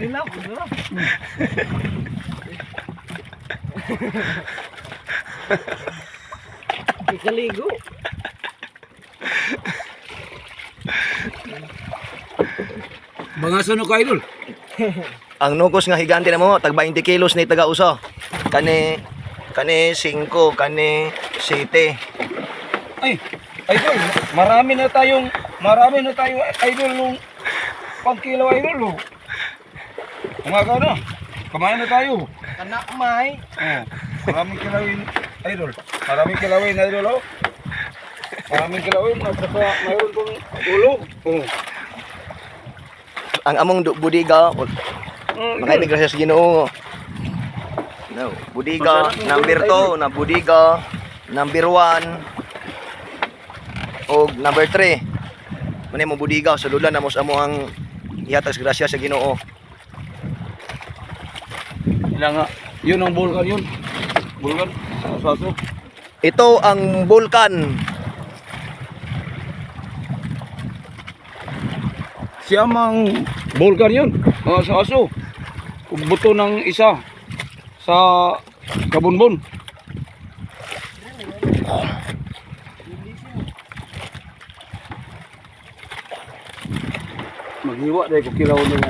Rilap, rilap. Ikaligo. Mga sunog ka, idol. Ang nukos nga higante na mo, tag 20 kilos na taga uso. Kani 5, kani 7. Ay, idol, marami na tayong idol nung pangkilaw idol. Oh. Umagaw na. Kumain na tayo. Anak may. Oh, maraming kilawin idol. Maraming kilawin idol. Oh. Maraming kilawin at saka mayroon pong ulo. Oh. Ang among budiga, mga imigrasyon sa Ginoo. No, budiga number 2, na budiga number 1 o number 3. Mani mo budiga sa dulan na mo sa amo ang ihatag sa grasya sa Ginoo. Ila nga, yun ang bulkan yun. Bulkan, saso. Ito ang bulkan. Siyamang bulkan yun. Saso. Buto ng isa sa kabunbon. Maghiwa dahil ko kilaw na nga.